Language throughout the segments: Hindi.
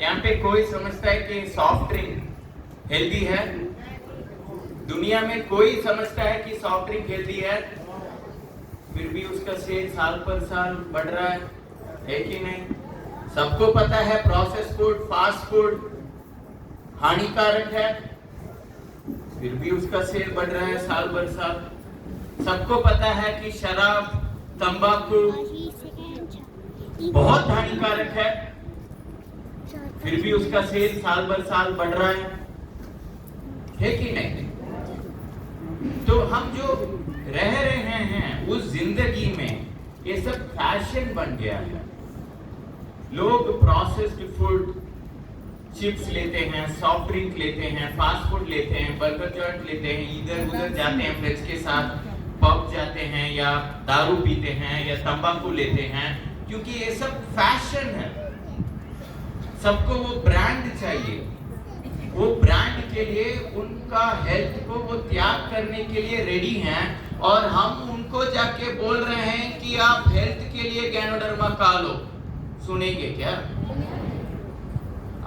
यहाँ पे कोई समझता है कि सॉफ्ट ड्रिंक हेल्दी है? दुनिया में कोई समझता है कि सॉफ्ट ड्रिंक हेल्दी है? फिर भी उसका सेल साल पर साल बढ़ रहा है कि नहीं? सबको पता है प्रोसेस फूड, फास्ट फूड हानिकारक है, फिर भी उसका सेल बढ़ रहा है साल भर साल। सबको पता है कि शराब, तंबाकू बहुत हानिकारक है, फिर भी उसका सेल साल भर साल बढ़ रहा है कि नहीं? तो हम जो रह रहे हैं उस जिंदगी में ये सब फैशन बन गया है। लोग प्रोसेस्ड फूड, चिप्स लेते हैं, सॉफ्ट ड्रिंक लेते हैं, फास्ट फूड लेते हैं, बर्गर जॉइंट लेते हैं, इधर उधर जाते हैं फ्रेंड्स के साथ, पब जाते हैं या दारू पीते हैं या तंबाकू लेते हैं, क्योंकि ये सब फैशन है। सबको वो ब्रांड चाहिए, वो ब्रांड के लिए उनका हेल्थ को वो त्याग करने के लिए रेडी हैं, और हम उनको जाके बोल रहे हैं कि आप हेल्थ के लिए गैनोडर्मा खा लो। सुनेंगे क्या?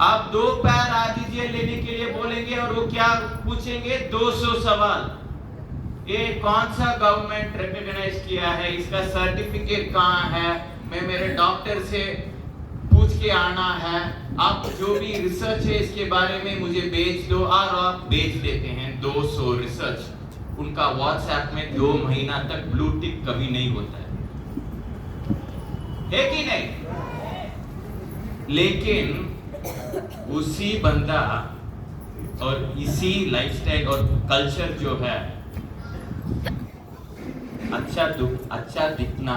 आप 2 पैर आ दीजिए लेने के लिए बोलेंगे और वो क्या पूछेंगे? 200 सवाल। ये कौन सा गवर्नमेंट रिकॉग्नाइज किया है, इसका सर्टिफिकेट कहाँ है, मैं मेरे डॉक्टर से पूछ के आना है, आप जो भी रिसर्च है इसके बारे में मुझे भेज दो, और आप भेज देते हैं 200 रिसर्च। उनका व्हाट्सएप में 2 महीना तक ब्लू टिक कभी नहीं होता है कि नहीं? लेकिन उसी बंदा और इसी लाइफस्टाइल और कल्चर जो है, अच्छा दिखना,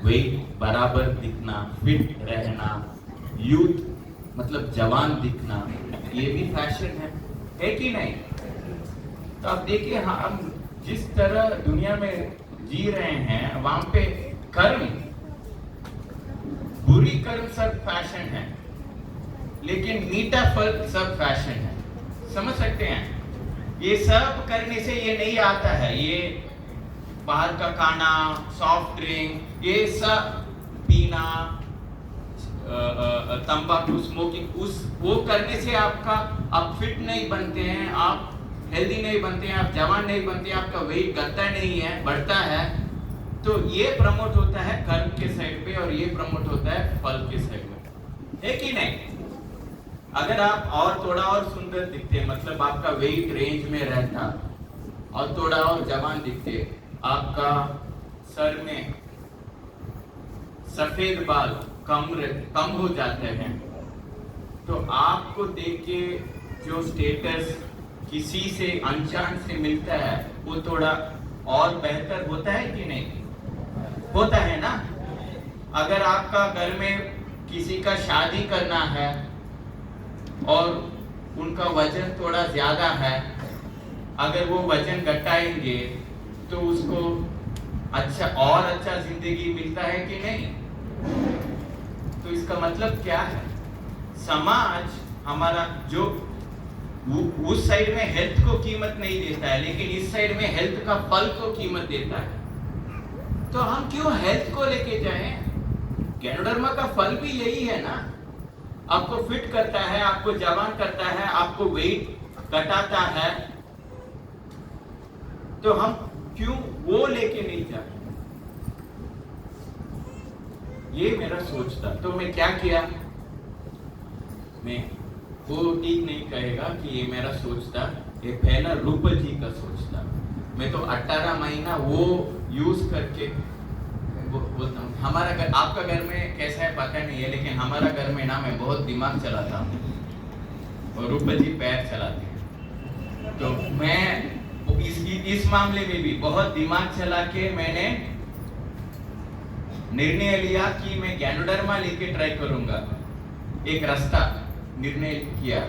वेट बराबर दिखना, फिट रहना, यूथ मतलब जवान दिखना, ये भी फैशन है कि नहीं? तो आप देखिए, हम जिस तरह दुनिया में जी रहे हैं वहां पे कर्म, बुरी कर्म सब फैशन है, लेकिन मीठा फल सब फैशन है। समझ सकते हैं? ये सब करने से ये नहीं आता है, ये बाहर का खाना, सॉफ्ट ड्रिंक, ये सब पीना, तंबाकू, स्मोकिंग, वो करने से आप फिट नहीं बनते हैं, आप हेल्दी नहीं बनते हैं, आप जवान नहीं बनते हैं, आपका वेट घटता नहीं है, बढ़ता है। तो ये प्रमोट होता है कर्म के साइड पे, और ये प्रमोट होता है फल के साइड में, है कि नहीं? अगर आप और थोड़ा और सुंदर दिखते, मतलब आपका वेट रेंज में रहता, और थोड़ा और जवान दिखते, आपका सर में सफेद बाल कम हो जाते हैं, तो आपको देख के जो स्टेटस किसी से अनजान से मिलता है वो थोड़ा और बेहतर होता है कि नहीं? होता है ना? अगर आपका घर में किसी का शादी करना है और उनका वजन थोड़ा ज्यादा है, अगर वो वजन घटाएंगे तो उसको अच्छा जिंदगी मिलता है कि नहीं? तो इसका मतलब क्या है? समाज हमारा जो उस साइड में हेल्थ को कीमत नहीं देता है, लेकिन इस साइड में हेल्थ का फल को कीमत देता है। तो हम क्यों हेल्थ को लेके जाएं? गैनोडर्मा का फल भी यही है ना, आपको फिट करता है, आपको जवान करता है, आपको वेट घटाता है, तो हम क्यों वो लेके नहीं जाते? ये मेरा सोच था। तो मैं क्या किया, मैं वो ठीक नहीं कहेगा कि ये मेरा सोच था, ये पहला रूपल जी का सोच था। मैं तो 18 महीना वो यूज करके बोलता हूँ। हमारा घर, आपका घर में कैसा है पता नहीं है, लेकिन हमारा घर में ना मैं बहुत दिमाग चलाता हूँ और रूपल जी पैर चलाते हैं। तो मैं इस मामले में भी बहुत दिमाग चला के मैंने निर्णय लिया कि मैं गैनोडर्मा लेके ट्राई करूंगा। एक रास्ता निर्णय किया,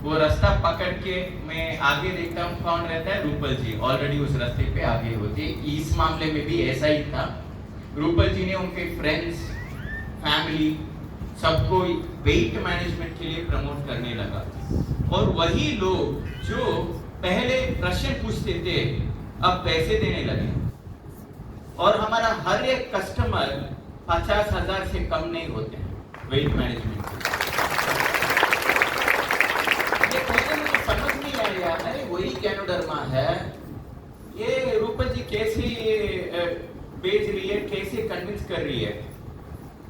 वो रास्ता पकड़ के मैं आगे देखता हूँ कौन रहता है, रूपल जी ऑलरेडी उस रास्ते पे आगे होते। इस मामले में भी ऐसा ही था। रूपल जी ने उनके फ्रेंड्स, फैमिली सबको वेट मैनेजमेंट के लिए प्रमोट करने लगा, और वही लोग जो पहले प्रश्न पूछते थे अब पैसे देने लगे, और हमारा हर एक कस्टमर 50,000 से कम नहीं होते हैं वेट मैनेजमेंट के। गैनोडर्मा है, ये रूपल जी कैसे ये बेच रही है, कैसे कन्विंस कर रही है?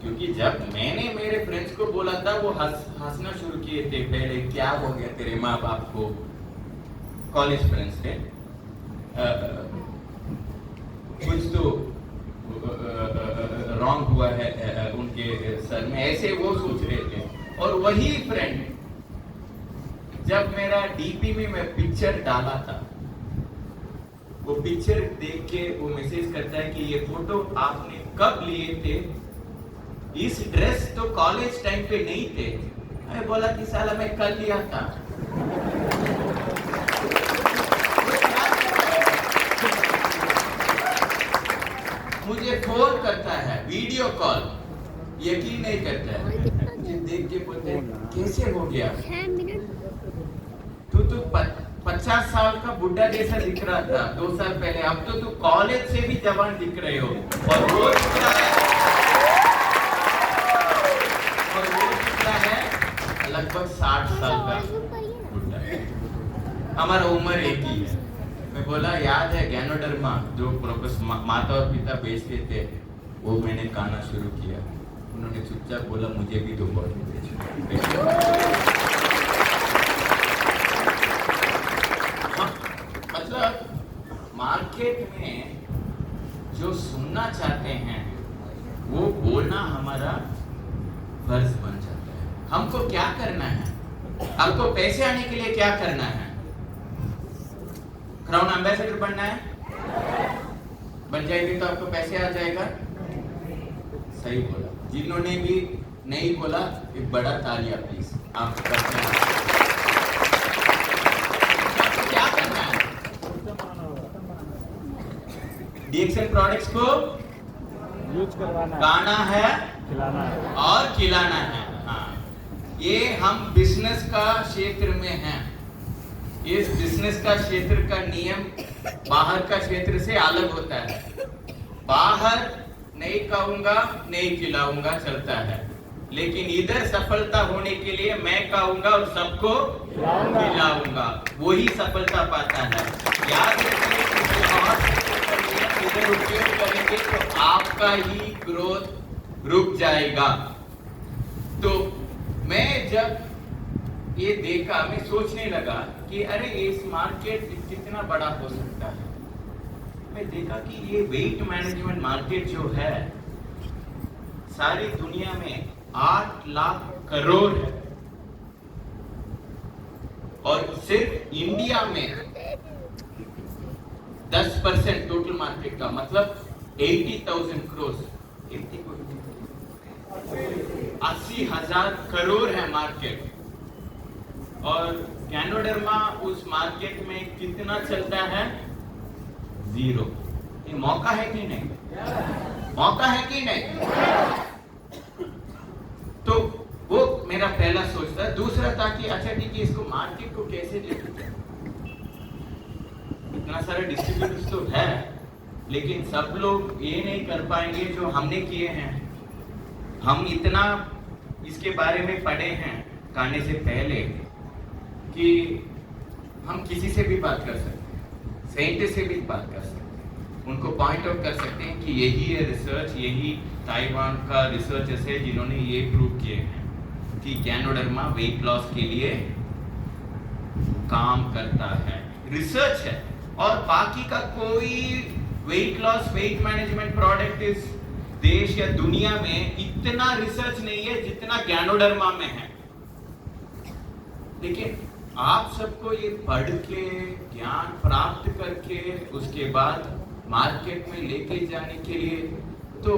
क्योंकि जब मैंने मेरे फ्रेंड्स को बोला था वो हंसना शुरू किए थे पहले, क्या हो गया तेरे माँ बाप को, कॉलेज फ्रेंड्स थे, कुछ तो रॉन्ग हुआ है उनके सर में, ऐसे वो सोच रहे थे। और वही फ्रेंड जब मेरा डीपी में मैं पिक्चर डाला था, वो पिक्चर देख के वो मैसेज करता है कि ये फोटो आपने कब लिए थे, इस ड्रेस तो कॉलेज टाइम पे नहीं थे। मैं बोला कि साला मैं कल लिया था। मुझे फोन करता है, वीडियो कॉल, यकीन नहीं करता है, मुझे देख के बोलते कैसे हो गया, तू 50 साल का बुढ़ा जैसा दिख रहा था 2 साल पहले, अब तो तू कॉलेज से भी जवान दिख रहे हो। और वो दिख रहा है लगभग 60 साल का बुढ़ा, हमारा उम्र एक ही है। मैं बोला याद है गैनोडर्मा जो प्रोफेसर माता और पिता बेचते थे, वो मैंने खाना शुरू किया। उन्होंने चुपचाप बोला मुझे भी 2 बॉटल बेचो। मतलब मार्केट में जो सुनना चाहते हैं वो बोलना हमारा फर्ज बन जाता है। हमको क्या करना है, हमको पैसे आने के लिए क्या करना है? क्राउन एम्बेसडर बनना है, बन जाएंगे तो आपको पैसे आ जाएगा। सही बोला। जिन्होंने भी नहीं बोला एक बड़ा तालिया प्लीज। आप क्या करना है? डीएक्सएल प्रोडक्ट्स को यूज करवाना है, खिलाना है और खिलाना है। हाँ, ये हम बिजनेस का क्षेत्र में हैं। इस बिजनेस का क्षेत्र का नियम बाहर का क्षेत्र से अलग होता है। बाहर नहीं खाऊंगा नहीं खिलाऊंगा चलता है, लेकिन इधर सफलता होने के लिए मैं खाऊंगा और सबको खिलाऊंगा, वही सफलता पाता है। याद रखिए, इधर उपयोग करेंगे तो आपका ही ग्रोथ रुक जाएगा। तो मैं जब ये देखा, मैं सोचने लगा कि अरे इस मार्केट कितना बड़ा हो सकता है। मैं देखा कि ये वेट मैनेजमेंट मार्केट जो है सारी दुनिया में 8 लाख करोड़ है, और सिर्फ इंडिया में 10% टोटल मार्केट का, मतलब 80,000 करोड़, 80,000 करोड़ है मार्केट। और गैनोडर्मा उस मार्केट में कितना चलता है? 0। ये मौका है कि नहीं? मौका है कि नहीं? तो वो मेरा पहला सोच था। दूसरा था कि अच्छा ठीक है, इसको मार्केट को कैसे लेके जाए? इतना सारा डिस्ट्रीब्यूटर्स तो है, लेकिन सब लोग ये नहीं कर पाएंगे जो हमने किए हैं। हम इतना इसके बारे में पढ़े हैं खाने से पहले कि हम किसी से भी बात कर सकते हैं, साइंटिस्ट से भी बात कर सकते हैं, उनको पॉइंट आउट कर सकते हैं कि यही है रिसर्च, यही ताइवान का रिसर्चर्स है जिन्होंने ये प्रूव किए हैं कि गैनोडर्मा वेट लॉस के लिए काम करता है। रिसर्च है, और बाकी का कोई weight loss weight management product इस देश या दुनिया में इतना रिसर्च नहीं है जितना गैनोडर्मा में है। लेकिन आप सबको ये पढ़ के ज्ञान प्राप्त करके उसके बाद मार्केट में लेके जाने के लिए तो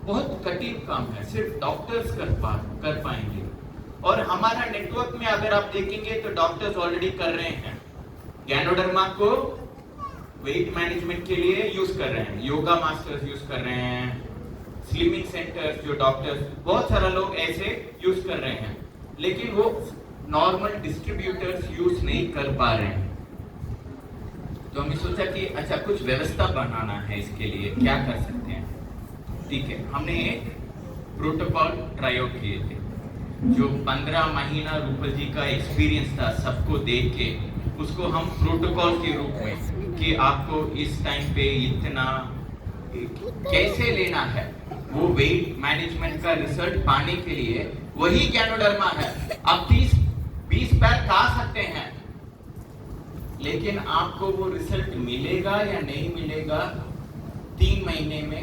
बहुत कठिन काम है, सिर्फ डॉक्टर्स कर पाएंगे। और हमारा नेटवर्क में अगर आप देखेंगे तो डॉक्टर्स ऑलरेडी कर रहे हैं, गैनोडर्मा को वेट मैनेजमेंट के लिए यूज कर रहे हैं, योगा मास्टर्स यूज कर रहे हैं, स्लिमिंग सेंटर्स जो डॉक्टर्स, बहुत सारा लोग ऐसे यूज कर रहे हैं, लेकिन वो नॉर्मल डिस्ट्रीब्यूटर्स यूज नहीं कर पा रहे हैं। तो हमने सोचा कि अच्छा कुछ व्यवस्था बनाना है, इसके लिए क्या कर सकते हैं। ठीक है, हमने एक प्रोटोकॉल ट्राई आउट किए थे, जो 15 महीना रूपल जी का एक्सपीरियंस था सबको देख के उसको हम प्रोटोकॉल के रूप में कि आपको इस टाइम पे इतना कैसे लेना है, वो वेट मैनेजमेंट का रिजल्ट पाने के लिए वही गैनोडर्मा है। आप 20 पैर खा सकते हैं, लेकिन आपको वो रिजल्ट मिलेगा या नहीं मिलेगा 3 महीने में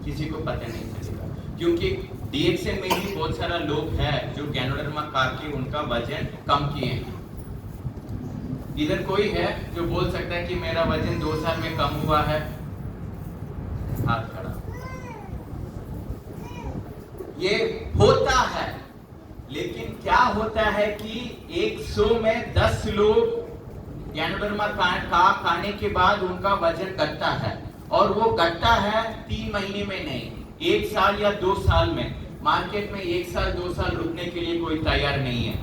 किसी को पता नहीं चलेगा, क्योंकि डीएक्सएन में भी बहुत सारा लोग हैं जो गैनोडर्मा खा के उनका वजन कम किए हैं। इधर कोई है जो बोल सकता है कि मेरा वजन 2 साल में कम हुआ है? हाथ खड़ा। ये होता है, लेकिन क्या होता है कि 100 में 10 लोग गैनोडर्मा खाने के बाद उनका वजन घटता है, और वो घटता है 3 महीने में नहीं, 1 साल या 2 साल में। मार्केट में 1 साल 2 साल रुकने के लिए कोई तैयार नहीं है,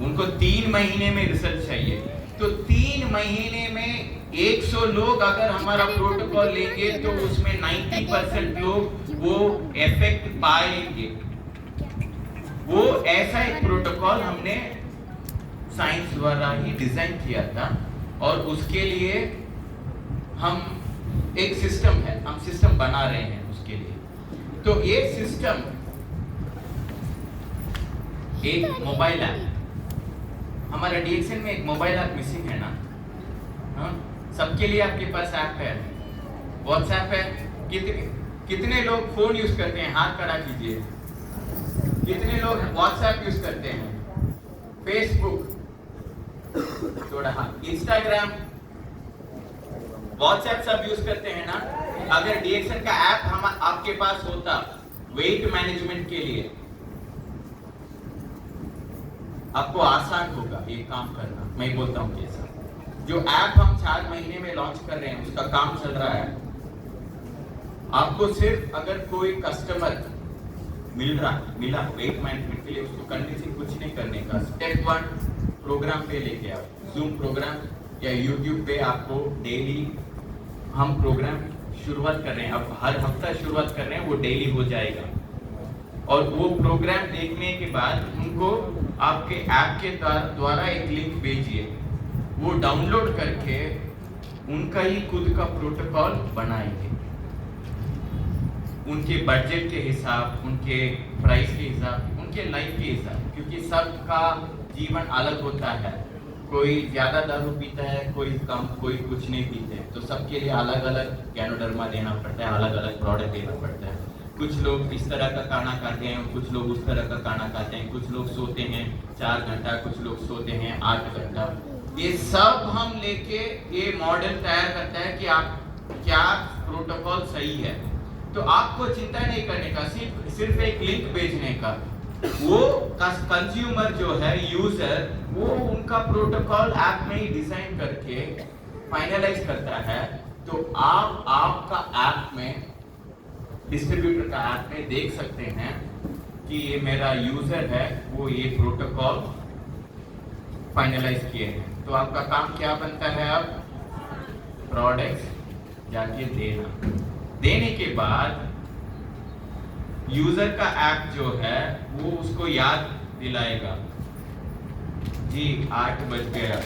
उनको 3 महीने में रिजल्ट चाहिए। तो 3 महीने में 100 लोग अगर हमारा प्रोटोकॉल लेंगे तो उसमें 90% लोग वो इफेक्ट पाएंगे। वो ऐसा एक प्रोटोकॉल हमने साइंस द्वारा ही डिजाइन किया था, और उसके लिए हम एक सिस्टम है, हम सिस्टम बना रहे हैं उसके लिए। तो ये सिस्टम एक मोबाइल ऐप, हमारा डीएक्सएन में एक मोबाइल ऐप मिसिंग है ना? हाँ, सबके लिए आपके पास ऐप है, व्हाट्सएप है। कितने लोग फोन यूज करते हैं? हाथ खड़ा कीजिए। कितने लोग व्हाट्सएप यूज करते हैं? फेसबुक, थोड़ा हाथ, इंस्टाग्राम, व्हाट्सएप सब यूज करते हैं ना? अगर डीएक्सएन का ऐप हम आपके पास होता वेट मैनेजमेंट के लिए, आपको आसान होगा ये काम करना। मैं बोलता हूं कैसा। जो ऐप हम 4 महीने में लॉन्च कर रहे हैं, उसका काम चल रहा है। आपको सिर्फ अगर कोई कस्टमर मिला वेट मैनेजमेंट के लिए, उसको कन्विंसिंग कुछ नहीं करने का। स्टेप 1 प्रोग्राम पे लेके आओ, जूम प्रोग्राम या यूट्यूब पे आपको डेली हम प्रोग्राम शुरुआत कर रहे हैं। अब हर हफ्ता शुरुआत कर रहे हैं, वो डेली हो जाएगा। और वो प्रोग्राम देखने के बाद उनको आपके ऐप के द्वारा एक लिंक भेजिए, वो डाउनलोड करके उनका ही खुद का प्रोटोकॉल बनाएंगे, उनके बजट के हिसाब, उनके प्राइस के हिसाब, उनके लाइफ के हिसाब, क्योंकि सबका जीवन अलग होता है। कोई ज्यादा दारू पीता है, कोई कम, कोई कुछ नहीं पीते हैं, तो सबके लिए अलग अलग गैनोडर्मा देना पड़ता है, अलग अलग प्रोडक्ट देना पड़ता है। कुछ लोग इस तरह का खाना खाते हैं, कुछ लोग उस तरह का खाना खाते हैं, कुछ लोग सोते हैं 4 घंटा, कुछ लोग सोते हैं 8 घंटा। ये सब हम लेके ये मॉडल तैयार करता है कि आप क्या प्रोटोकॉल सही है। तो आपको चिंता नहीं करने का, सिर्फ एक लिंक भेजने का। वो कंज्यूमर जो है, यूजर, वो उनका प्रोटोकॉल ऐप में ही डिजाइन करके फाइनलाइज करता है। तो आप आपका ऐप में, डिस्ट्रीब्यूटर का ऐप में देख सकते हैं कि ये मेरा यूजर है, वो ये प्रोटोकॉल फाइनलाइज किए हैं। तो आपका काम क्या बनता है? अब प्रोडक्ट्स जाके देने के बाद यूजर का ऐप जो है वो उसको याद दिलाएगा, जी 8 बज गया,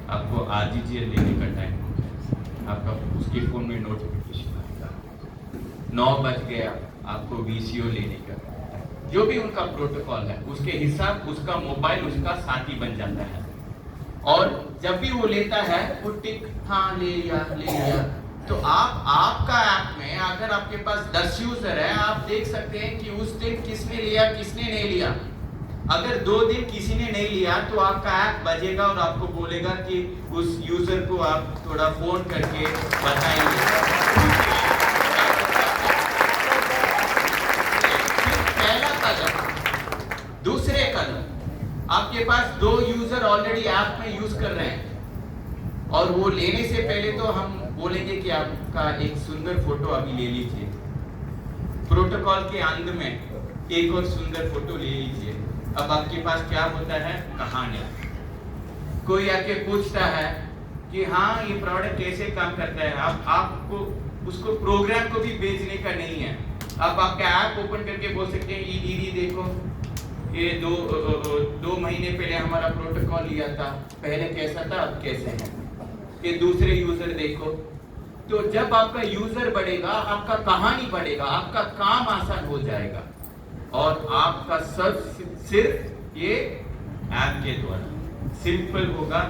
आपको आरजीजीएल लेने का टाइम हो गया, आपका उसके फोन में नोटिफिकेशन आएगा। 9 बज गया, आपको वीसीओ लेने का, जो भी उनका प्रोटोकॉल है उसके हिसाब उसका मोबाइल उसका साथी बन जाता है। और जब भी वो लेता है वो टिक, हाँ ले लिया। तो आपका ऐप में अगर आपके पास 10 यूजर है, आप देख सकते हैं कि उस दिन किसने लिया, किसने नहीं लिया। अगर 2 दिन किसी ने नहीं लिया तो आपका ऐप बजेगा और आपको बोलेगा कि उस यूजर को आप थोड़ा फोन करके बताइए। पहला कदम। दूसरे कदम, आपके पास 2 यूजर ऑलरेडी ऐप में यूज कर रहे हैं, और वो लेने से पहले तो हम बोलेंगे कि आपका एक सुंदर फोटो अभी ले लीजिए। प्रोटोकॉल के अंत में एक और सुंदर फोटो ले लीजिए। अब आपके पास क्या होता है? कहानी। कोई आके पूछता है कि हाँ ये प्रोडक्ट कैसे काम करता है। आपको उसको प्रोग्राम को भी भेजने का नहीं है। आप आपका ऐप ओपन करके बोल सकते हैं ये दीदी देखो, ये 2 महीने पहले हमारा प्रोटोकॉल लिया था, पहले कैसा था अब कैसे है, ये दूसरे यूजर देखो। तो जब आपका यूजर बढ़ेगा, आपका कहानी बढ़ेगा, आपका काम आसान हो जाएगा, और आपका सब सिर्फ ये ऐप के द्वारा सिंपल होगा,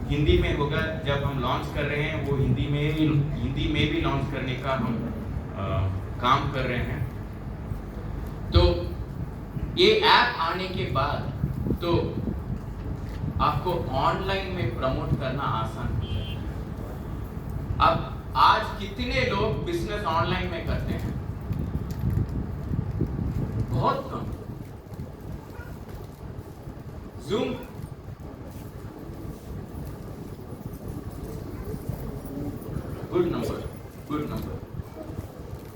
हिंदी में होगा। जब हम लॉन्च कर रहे हैं वो हिंदी में भी लॉन्च करने का हम काम कर रहे हैं। तो ये ऐप आने के बाद तो आपको ऑनलाइन में प्रमोट करना आसान हो जाएगा। अब आज कितने लोग बिजनेस ऑनलाइन में करते हैं? बहुत कम। जूम गुड नंबर,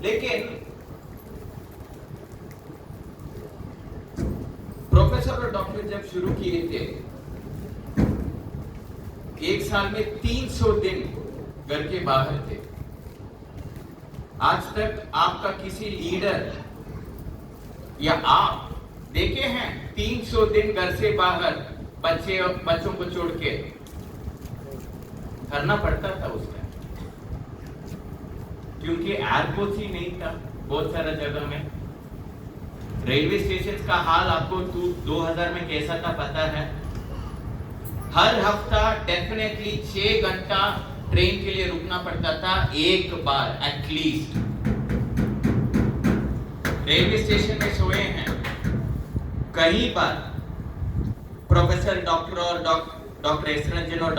लेकिन प्रोफेसर और डॉक्टर जब शुरू किए थे, एक साल में 300 दिन घर के बाहर थे। आज तक आपका किसी लीडर या आप देखे हैं 300 दिन घर से बाहर बच्चों को छोड़ के? करना पड़ता था उस टाइम, क्योंकि एयरपोर्ट ही नहीं था बहुत सारा जगह में। रेलवे स्टेशन का हाल आपको 2000 में कैसा था पता है? हर हफ्ता डेफिनेटली 6 घंटा ट्रेन के लिए रुकना पड़ता था, एक बार एटलीस्ट। रेलवे स्टेशन में सोए हैं कई बार प्रोफेसर, डॉक्टर और डॉक्टर एस रंजन और